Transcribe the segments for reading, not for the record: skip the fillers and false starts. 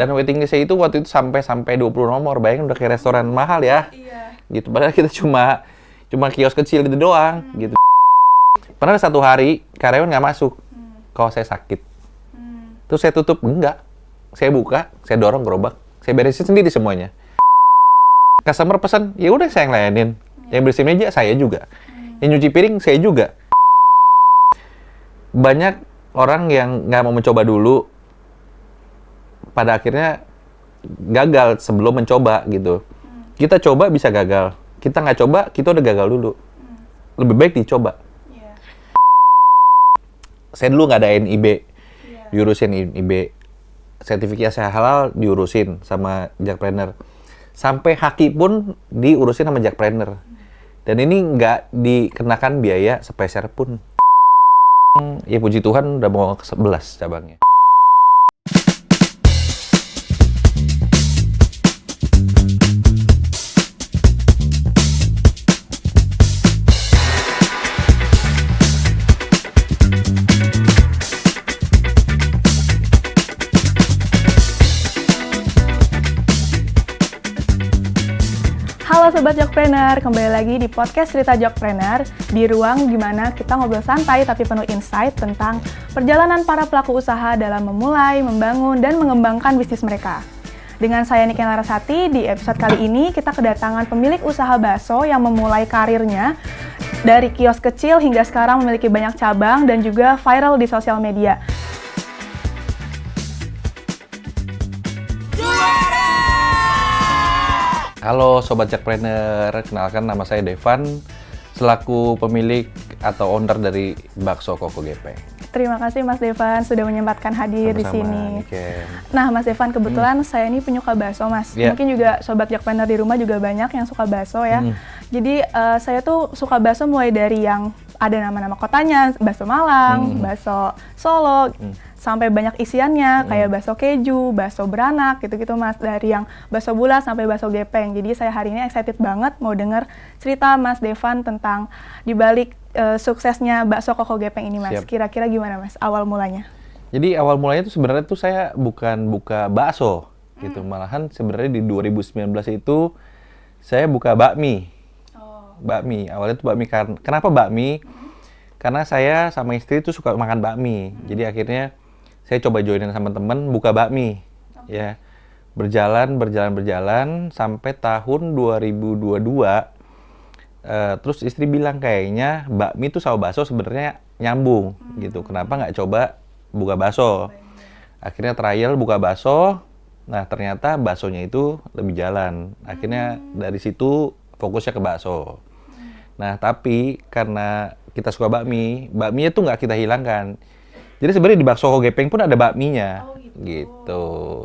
Dan waiting list-nya itu waktu itu sampai 20 nomor. Bayangin udah kayak restoran mahal ya. Iya. Gitu. Padahal kita cuma kios kecil gitu doang gitu. Pernah ada satu hari karyawan nggak masuk. Kalau saya sakit. Terus saya tutup, enggak. Saya buka, saya dorong gerobak, saya beresin sendiri semuanya. Customer pesan, ya udah saya yang layanin. Yang bersihin meja saya juga. Yang nyuci piring saya juga. Banyak orang yang nggak mau mencoba dulu, pada akhirnya gagal sebelum mencoba gitu. Kita coba bisa gagal. Kita nggak coba, kita udah gagal dulu. Lebih baik dicoba. Iya. Saya dulu nggak ada NIB. Iya. Diurusin NIB. Sertifikasi halal diurusin sama Jakpreneur. Sampai haki pun diurusin sama Jakpreneur. Dan ini nggak dikenakan biaya sepeser pun. Ya puji Tuhan udah mau ke 11 cabangnya. Halo Sobat Jokpreneur, kembali lagi di podcast Cerita Jokpreneur, di ruang dimana kita ngobrol santai tapi penuh insight tentang perjalanan para pelaku usaha dalam memulai, membangun, dan mengembangkan bisnis mereka. Dengan saya Niken Larasati, di episode kali ini kita kedatangan pemilik usaha bakso yang memulai karirnya dari kios kecil hingga sekarang memiliki banyak cabang dan juga viral di sosial media. Halo Sobat Jakpreneur, kenalkan nama saya Devan, selaku pemilik atau owner dari Bakso Koko Gepeng. Terima kasih Mas Devan sudah menyempatkan hadir di sini. Niken. Nah Mas Devan, kebetulan saya ini penyuka bakso Mas. Yeah. Mungkin juga Sobat Jakpreneur di rumah juga banyak yang suka bakso ya. Jadi saya tuh suka bakso mulai dari yang ada nama-nama kotanya, bakso Malang, bakso Solo, sampai banyak isiannya kayak bakso keju, bakso beranak gitu-gitu Mas. Dari yang bakso bulat sampai bakso gepeng. Jadi saya hari ini excited banget mau denger cerita Mas Devan tentang dibalik suksesnya bakso Koko Gepeng ini Mas. Siap. Kira-kira gimana Mas awal mulanya? Jadi awal mulanya itu sebenarnya tuh saya bukan buka bakso gitu, malahan sebenarnya di 2019 itu saya buka bakmi. Bakmi, awalnya tuh bakmi. Kenapa bakmi? Karena saya sama istri tuh suka makan bakmi. Jadi akhirnya saya coba joinin sama temen buka bakmi. Ya. Berjalan sampai tahun 2022. Terus istri bilang kayaknya bakmi tuh sama bakso sebenarnya nyambung gitu. Kenapa nggak coba buka bakso? Akhirnya trial buka bakso. Nah, ternyata baksonya itu lebih jalan. Akhirnya dari situ fokusnya ke bakso. Nah, tapi karena kita suka bakminya tuh nggak kita hilangkan. Jadi sebenarnya di bakso Koko Gepeng pun ada bakminya. Oh, gitu. Gitu,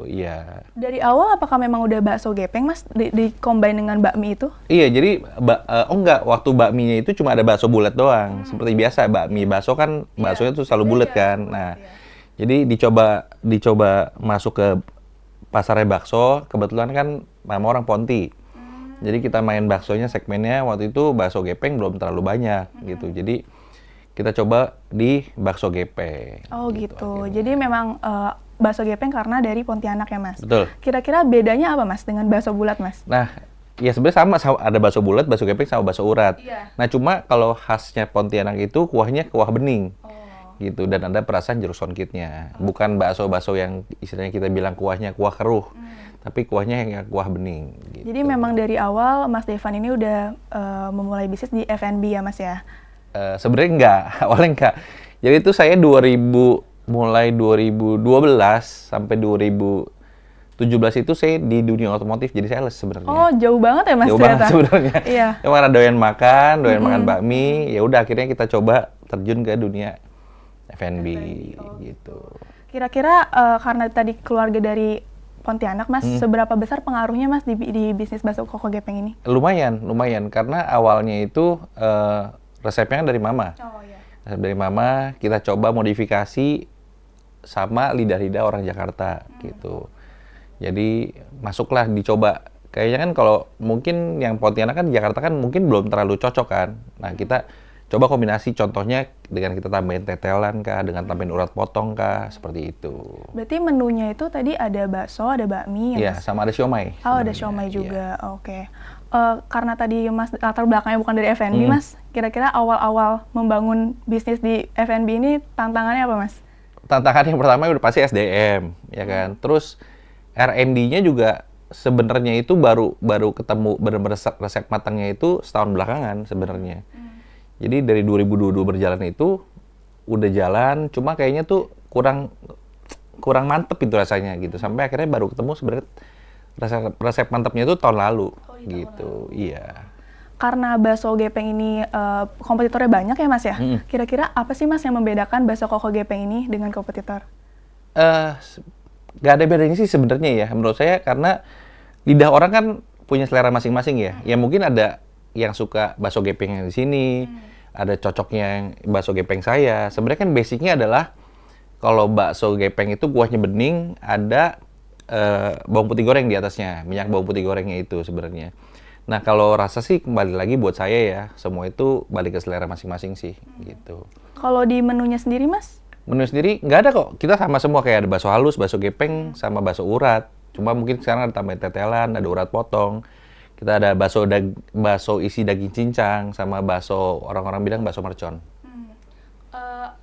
iya. Dari awal apakah memang udah bakso gepeng Mas di-combine dengan bakmi itu? Iya, jadi enggak, waktu bakminya itu cuma ada bakso bulat doang. Seperti biasa bakmi bakso kan baksonya tuh selalu bulat kan. Nah, jadi dicoba masuk ke pasarnya bakso, kebetulan kan mama orang Ponti. Jadi kita main baksonya segmennya waktu itu bakso gepeng belum terlalu banyak gitu. Jadi kita coba di bakso gepeng. Oh gitu. Akhirnya. Jadi memang bakso gepeng karena dari Pontianak ya Mas? Betul. Kira-kira bedanya apa Mas dengan bakso bulat Mas? Nah, ya sebenarnya sama ada bakso bulat, bakso gepeng sama bakso urat. Iya. Nah, cuma kalau khasnya Pontianak itu kuahnya kuah bening. Gitu, dan ada perasan jeruk songkitnya. Bukan bakso-bakso yang istilahnya kita bilang kuahnya kuah keruh. Tapi kuahnya yang kuah bening. Gitu. Jadi memang dari awal Mas Devan ini udah memulai bisnis di F&B ya Mas ya? Sebenarnya enggak, awalnya enggak. Jadi itu saya mulai 2012 sampai 2017 itu saya di dunia otomotif jadi sales sebenarnya. Oh jauh banget ya Mas Jauh ternyata? banget sebenarnya. Iya. Cuma karena doyan makan bakmi, ya udah akhirnya kita coba terjun ke dunia F&B gitu. Kira-kira karena tadi keluarga dari Pontianak Mas, seberapa besar pengaruhnya Mas di bisnis bakso Koko Gepeng ini? Lumayan karena awalnya itu resepnya kan dari mama. Oh iya. Resep dari mama kita coba modifikasi sama lidah-lidah orang Jakarta gitu. Jadi masuklah dicoba. Kayaknya kan kalau mungkin yang Pontianak kan Jakarta kan mungkin belum terlalu cocok kan. Nah, kita coba kombinasi, contohnya dengan kita tambahin tetelan kah, dengan tambahin urat potong kah, seperti itu. Berarti menunya itu tadi ada bakso, ada bakmi ya Iya, Mas? sama ada siomay. Oh, ada sebenarnya. siomay Iya. juga. Oke. Karena tadi Mas latar belakangnya bukan dari F&B, Mas. Kira-kira awal-awal membangun bisnis di F&B ini tantangannya apa, Mas? Tantangan yang pertama udah pasti SDM, ya kan. Terus R&D-nya juga sebenarnya itu baru ketemu benar-benar resep matangnya itu setahun belakangan sebenarnya. Jadi dari 2022 berjalan itu udah jalan, cuma kayaknya tuh kurang mantep itu rasanya gitu. Sampai akhirnya baru ketemu sebenarnya resep mantepnya itu tahun lalu gitu. Iya. Karena bakso gepeng ini kompetitornya banyak ya, Mas ya? Kira-kira apa sih, Mas, yang membedakan bakso koko gepeng ini dengan kompetitor? Gak ada bedanya sih sebenarnya ya menurut saya, karena lidah orang kan punya selera masing-masing ya. Ya mungkin ada yang suka bakso gepeng yang di sini, ada cocoknya yang bakso gepeng saya. Sebenarnya kan basicnya adalah kalau bakso gepeng itu kuahnya bening, ada bawang putih goreng di atasnya, minyak bawang putih gorengnya itu sebenarnya. Nah kalau rasa sih kembali lagi buat saya ya, semua itu balik ke selera masing-masing sih gitu. Kalau di menunya sendiri, Mas? Menu sendiri nggak ada kok, kita sama semua, kayak ada bakso halus, bakso gepeng, sama bakso urat. Cuma mungkin sekarang ada tambahin tetelan, ada urat potong. Kita ada bakso isi daging cincang, sama bakso orang-orang bilang bakso mercon.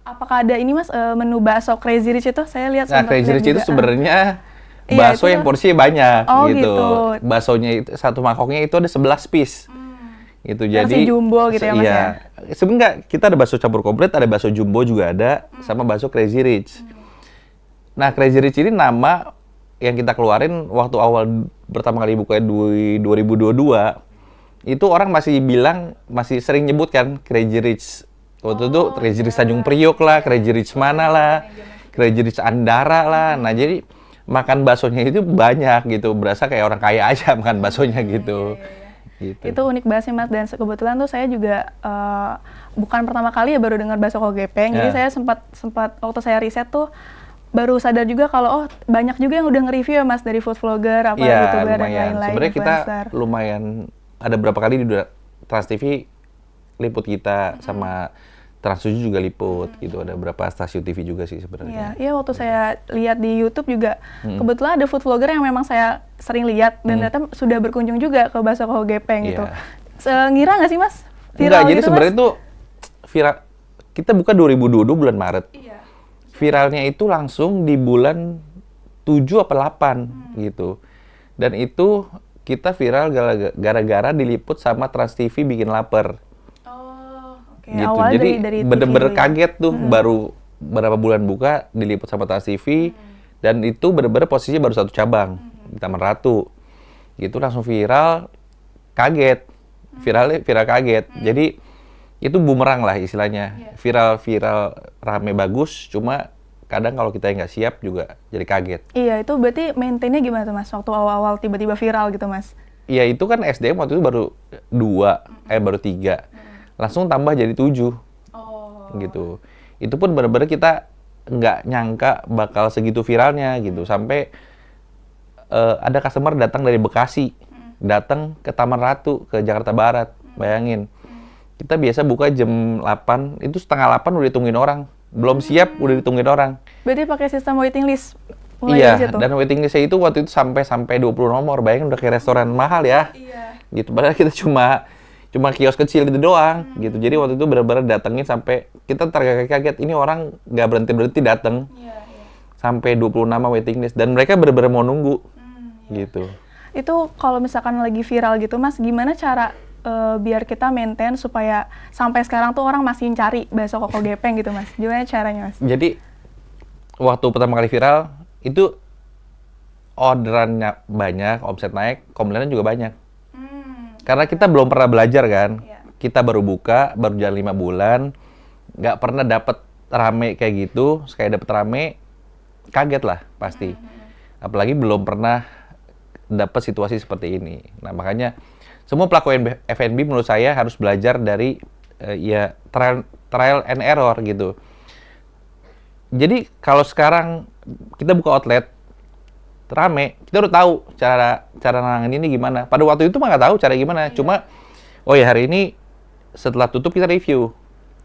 Apakah ada ini, Mas, menu bakso Crazy Rich itu? Saya lihat Nah, sempat Crazy lihat Rich itu juga. sebenarnya Iya, bakso itu yang porsinya banyak Oh, gitu. gitu. Baksonya itu satu mangkoknya itu ada 11 piece. Gitu. Versi Jadi jumbo gitu ya, Mas, iya. ya? Sebenarnya kita ada bakso campur komplit, ada bakso jumbo juga ada, sama bakso Crazy Rich. Nah, Crazy Rich ini nama yang kita keluarin waktu awal pertama kali buka 2022. Itu orang masih sering nyebut kan Crazy Rich. Waktu itu Crazy Rich Tanjung Priok lah, Crazy Rich mana lah, Crazy Rich Andara lah. Nah, jadi makan baksonya itu banyak gitu, berasa kayak orang kaya aja makan baksonya gitu. Gitu. Itu unik banget sih, Mas, dan kebetulan tuh saya juga bukan pertama kali ya baru dengar bakso koko gepeng. Jadi saya sempat waktu saya riset tuh baru sadar juga kalau banyak juga yang udah nge-review ya, Mas, dari food vlogger, apa YouTuber dan lain-lain. Sebenarnya kita influencer. lumayan ada berapa kali di Trans TV liput kita, sama Trans 7 juga liput gitu. Ada berapa stasiun TV juga sih sebenarnya. Iya, waktu saya lihat di YouTube juga kebetulan ada food vlogger yang memang saya sering lihat dan ternyata sudah berkunjung juga ke bakso koko gepeng gitu. Ngira nggak sih, Mas? Enggak, jadi gitu, sebenarnya Mas? tuh viral. Kita buka 2022 bulan Maret. Iya. Viralnya itu langsung di bulan 7 apa 8 gitu. Dan itu kita viral gara-gara diliput sama Trans TV bikin lapar. Oke. Gitu. Awalnya Jadi dari bener-bener TV dulu ya? kaget tuh, baru berapa bulan buka diliput sama Trans TV, dan itu bener-bener posisinya baru satu cabang di Taman Ratu. Gitu langsung viral, kaget. Viral kaget. Jadi itu bumerang lah istilahnya. Viral rame bagus, cuma kadang kalau kita yang nggak siap juga jadi kaget. Iya, itu berarti maintain-nya gimana tuh, Mas? Waktu awal-awal tiba-tiba viral gitu, Mas? Iya, itu kan SDM waktu itu baru 3. Langsung tambah jadi 7. Gitu. Itu pun benar-benar kita nggak nyangka bakal segitu viralnya gitu. Sampai ada customer datang dari Bekasi, datang ke Taman Ratu, ke Jakarta Barat. Bayangin. Kita biasa buka jam 8, itu setengah 8 udah ditungguin orang. Belum siap, udah ditungguin orang. Berarti pakai sistem waiting list? Mulai Iya, dari situ? dan waiting list-nya itu waktu itu sampai 20 nomor. Bayangin udah kayak restoran mahal ya. Iya. Gitu. Padahal kita cuma kios kecil gitu doang gitu. Jadi waktu itu benar-benar datengin sampai kita terkaget-kaget, ini orang nggak berhenti dateng. Iya. Sampai 26 waiting list, dan mereka benar-benar mau nunggu. Gitu. Itu kalau misalkan lagi viral gitu, Mas, gimana cara biar kita maintain supaya sampai sekarang tuh orang masih cari bakso koko gepeng gitu, Mas? Gimana caranya, Mas? Jadi waktu pertama kali viral itu orderannya banyak, omset naik, komplainan juga banyak. Karena kita belum pernah belajar kan. Kita baru buka, baru jalan 5 bulan, nggak pernah dapet rame kayak gitu. Sekali dapet rame, kaget lah pasti. Apalagi belum pernah dapet situasi seperti ini. Nah makanya semua pelaku F&B menurut saya harus belajar dari trial and error gitu. Jadi kalau sekarang kita buka outlet rame, kita udah tahu cara nanganin ini gimana. Pada waktu itu mah nggak tahu cara gimana. Cuma, oh ya hari ini setelah tutup kita review.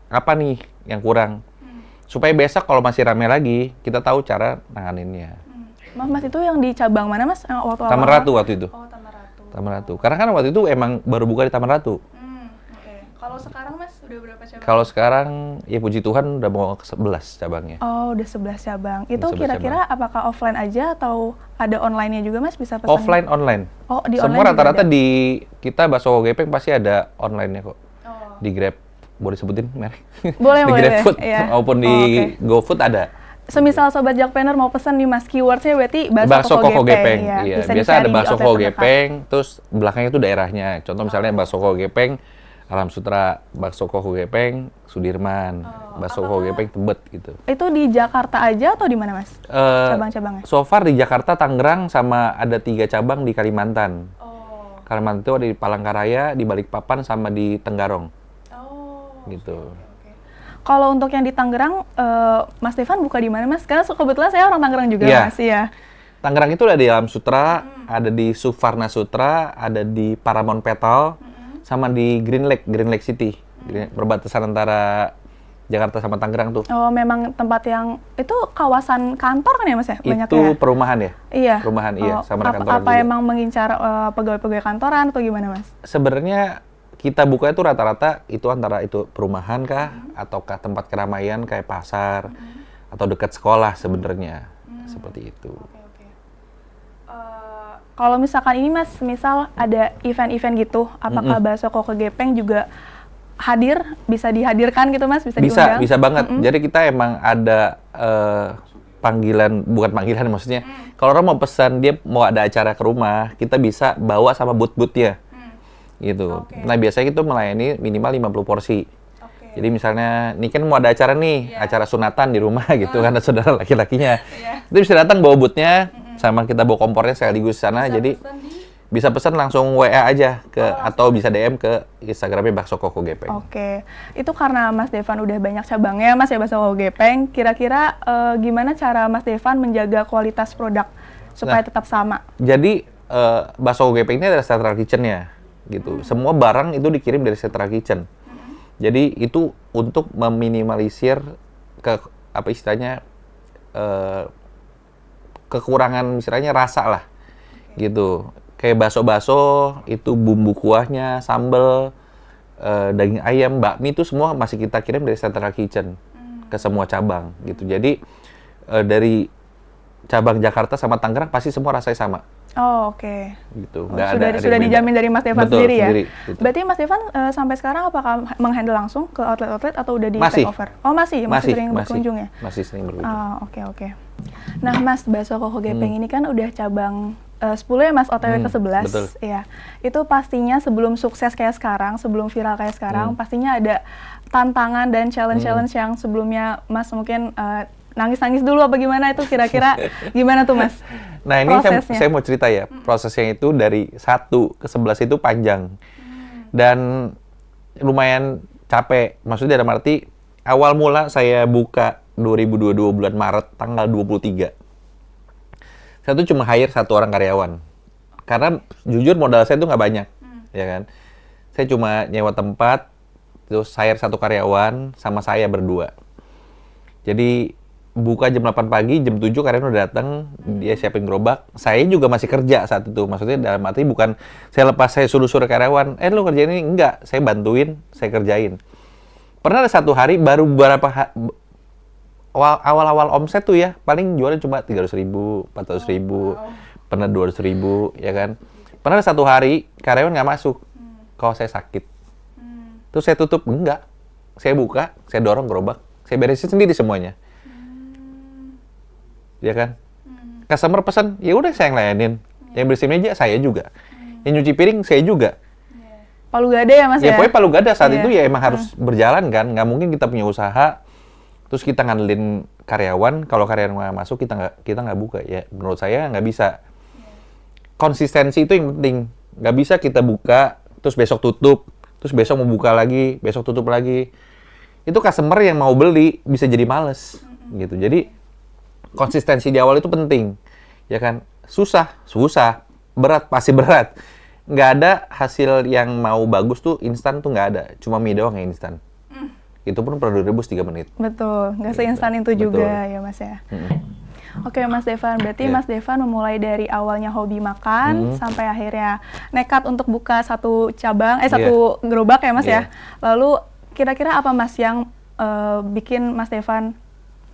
apa nih yang kurang. Supaya besok kalau masih rame lagi, kita tahu cara nanganinnya. Mas itu yang di cabang mana Mas? Waktu Taman Ratu waktu itu. Oh, Taman Ratu. Taman Ratu. Karena kan waktu itu emang baru buka di Taman Ratu. Oke. Kalau sekarang Mas udah berapa cabang? Kalau sekarang, ya puji Tuhan udah mau ke 11 cabangnya. Oh, udah 11 cabang. Itu 11 kira-kira apakah offline aja atau ada online-nya juga Mas, bisa pesan? Offline, online. Oh, di Semua online juga rata-rata ada? di kita Bakso Koh Gepeng pasti ada online-nya kok. Oh. Di Grab, boleh sebutin merek? Boleh, di boleh. GrabFood Iya. maupun di Oh, oke. GoFood ada. Semisal Sobat Jakpreneur mau pesan nih Mas, keywordnya berarti Bakso Koh Gepeng. Ya. Iya, Bisa biasa dicari ada di Bakso outlet Koh terdekat. Gepeng, terus belakangnya itu daerahnya. Contoh misalnya Bakso Koh Gepeng, Alam Sutra, Bakso Koh Gepeng, Sudirman, Bakso Koh Gepeng, Tebet gitu. Itu di Jakarta aja atau di mana Mas? Cabang-cabangnya? So far di Jakarta, Tangerang, sama ada 3 cabang di Kalimantan. Oh. Kalimantan itu ada di Palangkaraya, di Balikpapan, sama di Tenggarong. Oh. Gitu. Kalau untuk yang di Tangerang, Mas Devan buka di mana Mas? Karena kebetulan saya orang Tangerang juga Iya. Mas. Iya. Tangerang itu ada di Alam Sutra, ada di Suvarna Sutra, ada di Paramount Petal, sama di Green Lake City. Perbatasan antara Jakarta sama Tangerang tuh. Oh, memang tempat yang itu kawasan kantor kan ya Mas ya? Banyak Itu ya? perumahan ya? Iya. Perumahan, iya. Oh, Sama ada kantoran apa juga. emang mengincar pegawai-pegawai kantoran atau gimana Mas? Sebenarnya kita buka itu rata-rata itu antara itu perumahan kah, ataukah tempat keramaian kayak pasar, atau dekat sekolah sebenarnya. Seperti itu. Kalau misalkan ini Mas, misal ada event-event gitu, apakah Bakso Koh Gepeng juga hadir, bisa dihadirkan gitu Mas, bisa diundang? Bisa banget. Jadi kita emang ada panggilan, bukan panggilan maksudnya. Kalau orang mau pesan, dia mau ada acara ke rumah, kita bisa bawa sama booth-boothnya. Gitu. Nah, biasanya itu melayani minimal 50 porsi. Jadi misalnya, ini kan mau ada acara nih, acara sunatan di rumah gitu kan, ada saudara laki-lakinya. Itu bisa datang bawa booth-nya, sama kita bawa kompornya sekaligus sana. Jadi bisa pesan langsung WA aja ke atau bisa DM ke Instagramnya Bakso Koh Gepeng. Oke, itu karena Mas Devan udah banyak cabangnya Mas ya Bakso Koh Gepeng. Kira-kira gimana cara Mas Devan menjaga kualitas produk supaya tetap sama? Jadi Bakso Koh Gepeng ini adalah central kitchen-nya gitu. Semua barang itu dikirim dari central kitchen. Jadi itu untuk meminimalisir apa istilahnya kekurangan misalnya rasa lah. Gitu. Kayak bakso-bakso itu bumbu kuahnya, sambal, daging ayam, bakmi itu semua masih kita kirim dari central kitchen ke semua cabang gitu. Jadi dari cabang Jakarta sama Tangerang pasti semua rasanya sama. Oh, oke. Gitu. Sudah dijamin dari Mas Devan Betul, sendiri ya? gitu. Berarti Mas Devan sampai sekarang apakah menghandle langsung ke outlet-outlet atau udah di Masih. take over? Oh, masih sering berkunjung ya? Masih sering berkunjung. Oke. Nah, Mas, Bakso Koh Gepeng ini kan udah cabang 10 ya Mas, OTW ke 11. Betul. Iya. Itu pastinya sebelum sukses kayak sekarang, sebelum viral kayak sekarang, pastinya ada tantangan dan challenge-challenge yang sebelumnya Mas mungkin nangis-nangis dulu apa gimana, itu kira-kira gimana tuh Mas? Nah, ini saya mau cerita ya, prosesnya itu dari 1 ke 11 itu panjang. Dan lumayan capek. Maksudnya dalam arti, awal mula saya buka 2022 bulan Maret, tanggal 23. Saya tuh cuma hire 1 orang karyawan. Karena jujur modal saya tuh nggak banyak. Ya kan? Saya cuma nyewa tempat, terus hire 1 karyawan, sama saya berdua. Jadi, buka jam 8 pagi, jam 7 karyawan udah datang, dia siapin gerobak. Saya juga masih kerja saat itu. Maksudnya dalam arti bukan saya lepas, saya suruh-suruh karyawan, lu kerjain ini. Enggak, saya bantuin, saya kerjain. Pernah ada 1 hari, baru beberapa awal-awal omset tuh ya, paling jualnya cuma 300.000, 400.000, pernah 200.000, ya kan. Pernah ada 1 hari, karyawan nggak masuk, kalau saya sakit. Terus saya tutup, enggak. Saya buka, saya dorong gerobak, saya beresin sendiri semuanya. Ya kan? Customer pesan, ya udah saya yang layanin. Yang bersihin meja saya juga. Yang nyuci piring saya juga. Palu gada ya Mas ya? Ya pokoknya palu gada saat itu ya emang harus berjalan kan. Nggak mungkin kita punya usaha, terus kita ngandelin karyawan. Kalau karyawan nggak masuk, kita nggak buka. Ya menurut saya nggak bisa. Konsistensi itu yang penting. Nggak bisa kita buka, terus besok tutup, terus besok mau buka lagi, besok tutup lagi. Itu customer yang mau beli bisa jadi males. Gitu. Jadi konsistensi di awal itu penting, ya kan? Susah, berat, pasti berat. Nggak ada hasil yang mau bagus tuh instan tuh nggak ada, cuma mie doang yang instan. itu pun per direbus 3 menit. Betul, nggak seinstan itu Betul. juga ya Mas ya. Oke Mas Devan, berarti Iya. Mas Devan memulai dari awalnya hobi makan sampai akhirnya nekat untuk buka satu cabang, satu gerobak ya Mas ya. Lalu kira-kira apa Mas yang bikin Mas Devan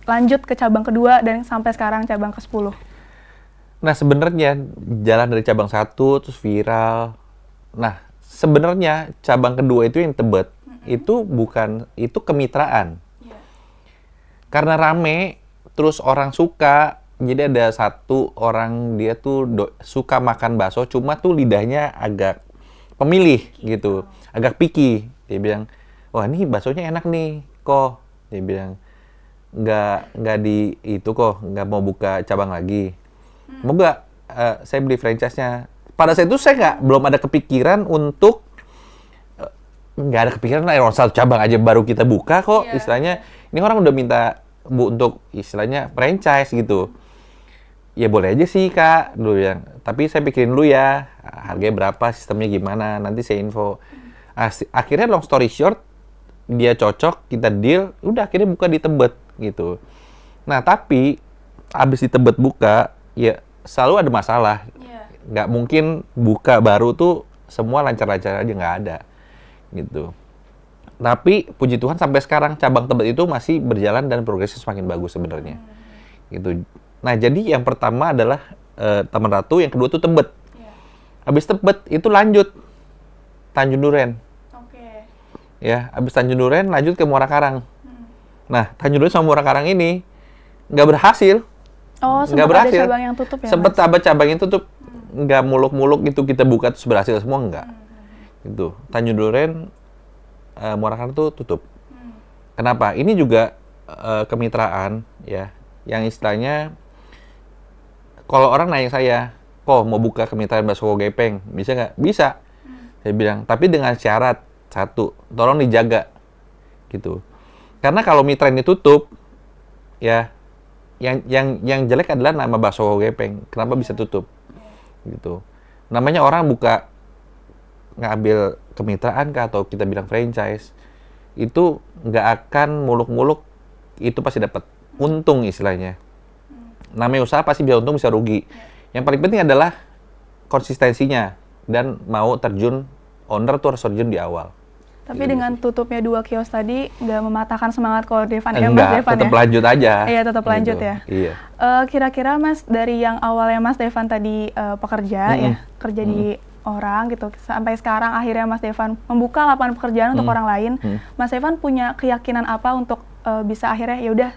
lanjut ke cabang kedua dan sampai sekarang cabang ke-10? Nah, sebenarnya jalan dari cabang 1 terus viral. Nah, sebenarnya cabang kedua itu yang Tebet, itu bukan, itu kemitraan. Karena rame, terus orang suka, jadi ada satu orang dia tuh suka makan bakso, cuma tuh lidahnya agak pemilih gitu, agak picky. Dia bilang, wah ini baksonya enak nih, kok. Dia bilang, nggak di itu kok, nggak mau buka cabang lagi. Mau nggak saya beli franchise-nya? Pada saat itu saya belum ada kepikiran untuk, nggak ada kepikiran lah, orang satu cabang aja baru kita buka kok. Istilahnya, ini orang udah minta Bu untuk istilahnya franchise gitu. Ya boleh aja sih Kak, dulu yang. Tapi saya pikirin dulu ya, harganya berapa, sistemnya gimana, nanti saya info. Akhirnya long story short, dia cocok, kita deal, udah akhirnya buka di Tebet gitu. Nah tapi abis di Tebet buka, ya selalu ada masalah. Nggak mungkin buka baru tuh semua lancar-lancar aja, nggak ada gitu. Tapi puji Tuhan sampai sekarang cabang Tebet itu masih berjalan dan progresnya semakin bagus sebenarnya. Gitu. Nah, jadi yang pertama adalah Taman Ratu, yang kedua tuh Tebet. Habis Tebet itu lanjut Tanjung Duren. Ya, habis Tanjung Duren lanjut ke Muara Karang. Nah, Tanjung Duren sama Muara Karang ini nggak berhasil. Oh, sempat ada cabang yang tutup ya, Sempat Mas? ada cabang yang tutup. Nggak muluk-muluk gitu kita buka terus berhasil semua, nggak. Gitu. Tanjung Duren, Muara Karang tuh tutup. Kenapa? Ini juga kemitraan ya, yang istilahnya kalau orang nanya saya, kok mau buka kemitraan bakso gepeng, bisa nggak? Bisa. Saya bilang, tapi dengan syarat satu, tolong dijaga, gitu. Karena kalau mitra ini tutup, ya, yang jelek adalah nama bakso gepeng. Kenapa bisa tutup? Gitu. Namanya orang buka ngambil kemitraan kah atau kita bilang franchise, itu nggak akan muluk-muluk, itu pasti dapat untung istilahnya. Namanya usaha pasti bisa untung bisa rugi. Yang paling penting adalah konsistensinya dan mau terjun, owner tuh harus terjun di awal. Tapi dengan tutupnya 2 kios tadi nggak mematahkan semangat kalau Devan ya Mas Enggak, Devan tetap ya? lanjut aja. Iya, tetap lanjut Gitu. ya. Iya. Kira-kira Mas dari yang awalnya Mas Devan tadi pekerja ya, kerja di orang gitu, sampai sekarang akhirnya Mas Devan membuka lapangan pekerjaan untuk orang lain, Mas Devan punya keyakinan apa untuk bisa akhirnya ya udah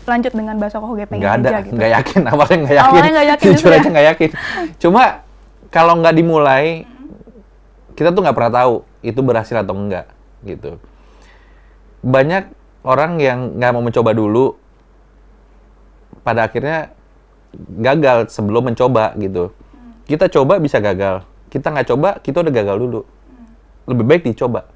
lanjut dengan bakso koho gepeng Nggak ada, aja gitu? nggak yakin, awalnya nggak yakin. Awalnya nggak yakin Jujur gitu ya? aja nggak yakin. Cuma kalau nggak dimulai, kita tuh nggak pernah tahu itu berhasil atau enggak gitu. Banyak orang yang nggak mau mencoba dulu, pada akhirnya gagal sebelum mencoba gitu. Kita coba bisa gagal, kita nggak coba kita udah gagal dulu. Lebih baik dicoba.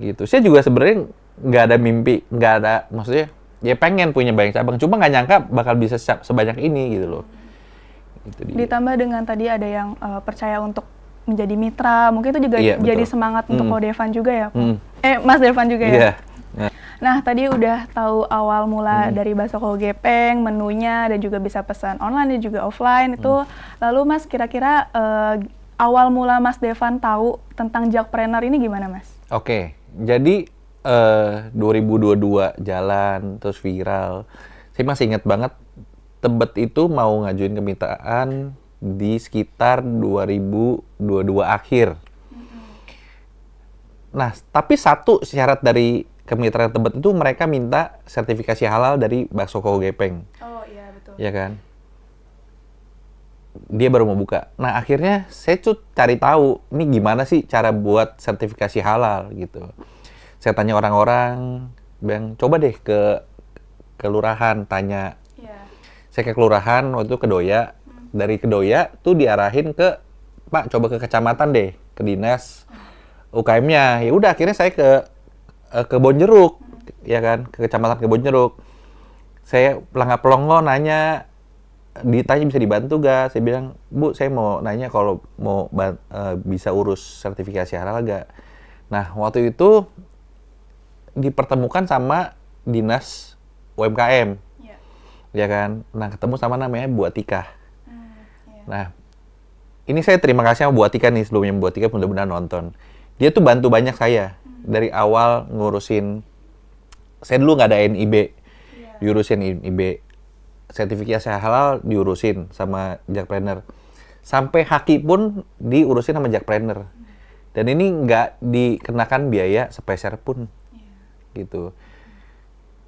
Gitu. Saya juga sebenarnya nggak ada mimpi, nggak ada, maksudnya ya pengen punya banyak cabang, cuma nggak nyangka bakal bisa sebanyak ini gitu loh. Itu dia. Ditambah dengan tadi ada yang percaya untuk menjadi mitra, mungkin itu juga Iya, jadi betul. semangat untuk Ko Devan juga ya, Mas Devan juga ya. Iya. Nah, tadi udah tahu awal mula dari bakso koho gepeng, menunya, dan juga bisa pesan online dan juga offline itu. Lalu Mas, kira-kira awal mula Mas Devan tahu tentang Jakpreneur ini gimana Mas? Oke, jadi 2022 jalan, terus viral. Saya masih ingat banget, Tebet itu mau ngajuin kemitraan di sekitar 2022 akhir. Nah, tapi satu syarat dari kemitraan Tebet itu mereka minta sertifikasi halal dari bakso koho gepeng. Oh iya, betul. Ya kan? Dia baru mau buka. Nah, akhirnya saya tuh cari tahu, ini gimana sih cara buat sertifikasi halal gitu. Saya tanya orang-orang, bilang, coba deh ke kelurahan, tanya. Saya ke kelurahan, waktu itu ke Doya. Dari Kedoya tuh diarahin ke, Pak, coba ke kecamatan deh, ke dinas UKM-nya. Ya udah, akhirnya saya ke Kebonjeruk, ya kan, ke kecamatan Kebonjeruk. Saya pelangga-pelongo nanya, ditanya bisa dibantu gak? Saya bilang, Bu, saya mau nanya kalau mau bisa urus sertifikasi halal gak? Nah, waktu itu dipertemukan sama dinas UMKM, ya kan? Nah, ketemu sama namanya Bu Atika. Nah, ini saya terima kasih sama Bu Atika nih, sebelumnya Bu Atika benar-benar nonton. Dia tuh bantu banyak saya dari awal ngurusin. Saya dulu nggak ada NIB, diurusin NIB, sertifikasi halal diurusin sama Jakpreneur. Sampai haki pun diurusin sama Jakpreneur. Dan ini nggak dikenakan biaya sepeser pun, gitu.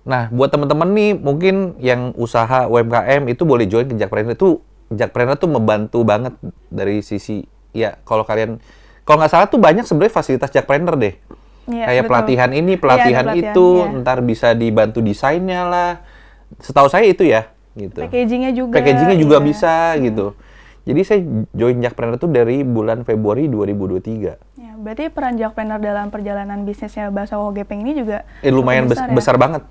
Nah, buat teman-teman nih mungkin yang usaha UMKM itu boleh join ke Jakpreneur. Itu Jakpreneur tuh membantu banget dari sisi, ya kalau nggak salah tuh banyak sebenarnya fasilitas Jakpreneur deh. Kayak betul. Pelatihan ini, pelatihan itu, ntar bisa dibantu desainnya lah. Setahu saya itu ya, gitu. Packagingnya juga bisa, gitu. Jadi saya join Jakpreneur tuh dari bulan Februari 2023. Ya, berarti peran Jakpreneur dalam perjalanan bisnisnya Bakso Koko Gepeng ini juga lumayan besar banget.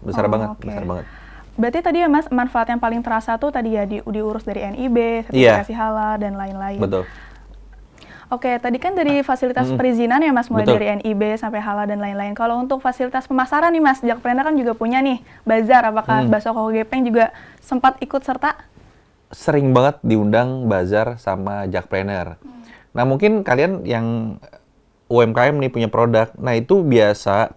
Berarti tadi ya Mas, manfaat yang paling terasa tuh tadi ya diurus dari NIB, sertifikasi halal dan lain-lain. Betul. Oke, tadi kan dari fasilitas perizinan ya Mas, mulai dari NIB sampai halal dan lain-lain. Kalau untuk fasilitas pemasaran nih Mas, Jakpreneur kan juga punya nih bazar. Apakah Bakso Koko Gepeng juga sempat ikut serta? Sering banget diundang bazar sama Jakpreneur. Nah, mungkin kalian yang UMKM nih punya produk, nah itu biasa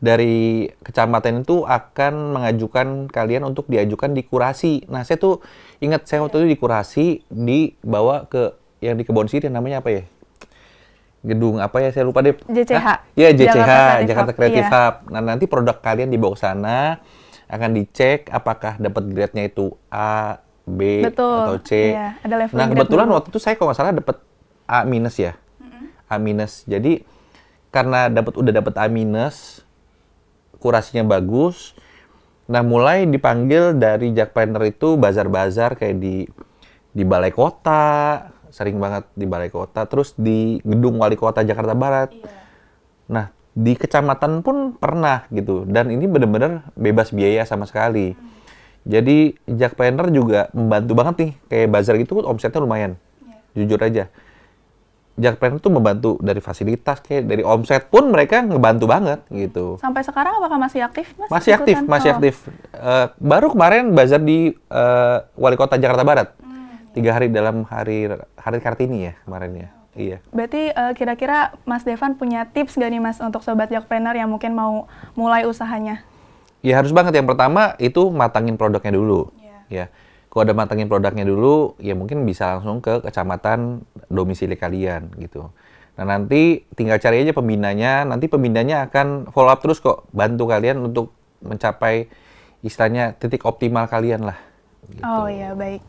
dari kecamatan itu akan mengajukan kalian untuk diajukan di kurasi. Nah, saya tuh ingat saya waktu itu di kurasi dibawa ke yang di Kebon Siri, namanya apa ya? Gedung apa ya? Saya lupa deh. JCH. Iya, JCH, Jakarta Creative Hub. Nah, nanti produk kalian dibawa ke sana, akan dicek apakah dapat grade-nya itu A, B, atau C. Iya, ada level nah, kebetulan waktu itu saya kalau nggak salah dapat A- ya. A-. Jadi, karena udah dapat A-, kurasinya bagus. Nah, mulai dipanggil dari Jakpreneur itu bazar-bazar kayak di Balai Kota, sering banget di Balai Kota, terus di Gedung Wali Kota Jakarta Barat. Nah, di kecamatan pun pernah gitu, dan ini benar-benar bebas biaya sama sekali. Jadi Jakpreneur juga membantu banget nih, kayak bazar gitu omsetnya lumayan, jujur aja. Jakpreneur tuh membantu dari fasilitas, kayak dari omset pun mereka ngebantu banget gitu. Sampai sekarang apakah masih aktif Mas? Masih aktif. Baru kemarin bazar di Wali Kota Jakarta Barat, 3 hari dalam hari Kartini ya kemarin ya. Iya. Berarti kira-kira Mas Devan punya tips nggak nih Mas untuk sobat Jakpreneur yang mungkin mau mulai usahanya? Ya harus banget. Yang pertama itu matangin produknya dulu. Ya. Kalau udah matangin produknya dulu, ya mungkin bisa langsung ke kecamatan domisili kalian gitu. Nah, nanti tinggal cari aja pembinanya. Nanti pembinanya akan follow up terus kok, bantu kalian untuk mencapai istilahnya titik optimal kalian lah. Gitu. Oh iya, baik.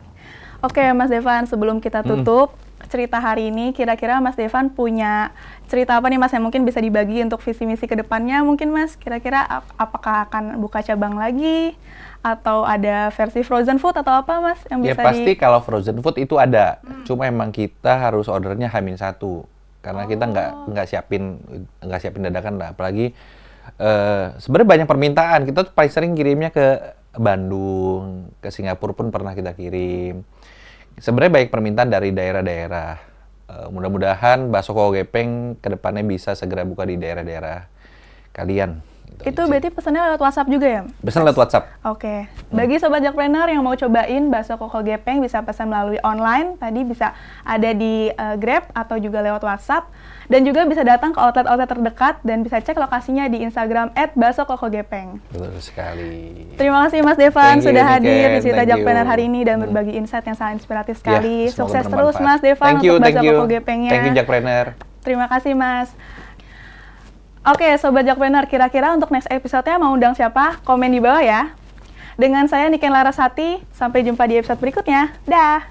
Oke, Mas Devan, sebelum kita tutup cerita hari ini, kira-kira Mas Devan punya cerita apa nih Mas yang mungkin bisa dibagi untuk visi misi ke depannya mungkin Mas? Kira-kira apakah akan buka cabang lagi? Atau ada versi frozen food atau apa Mas yang bisa pasti kalau frozen food itu ada. Cuma emang kita harus ordernya H-1. Karena kita nggak siapin dadakan lah. Apalagi sebenarnya banyak permintaan. Kita tuh paling sering kirimnya ke Bandung, ke Singapura pun pernah kita kirim. Sebenarnya banyak permintaan dari daerah-daerah. Mudah-mudahan Bakso Koko Gepeng kedepannya bisa segera buka di daerah-daerah kalian. Itu berarti pesannya lewat WhatsApp juga ya? Pesan lewat WhatsApp. Oke. Bagi sobat Jakpreneur yang mau cobain Bakso Koko Gepeng bisa pesan melalui online. Tadi bisa ada di Grab atau juga lewat WhatsApp. Dan juga bisa datang ke outlet-outlet terdekat dan bisa cek lokasinya di Instagram @baksokokogepeng. Betul sekali. Terima kasih Mas Devan sudah hadir di Cerita Jakpreneur hari ini dan berbagi insight yang sangat inspiratif sekali. Sukses terus Mas Devan untuk Bakso Koko Gepengnya. Thank you Jakpreneur. Terima kasih Mas. Oke, Sobat Jakpreneur, kira-kira untuk next episode-nya mau undang siapa? Komen di bawah ya. Dengan saya Niken Larasati, sampai jumpa di episode berikutnya. Dah!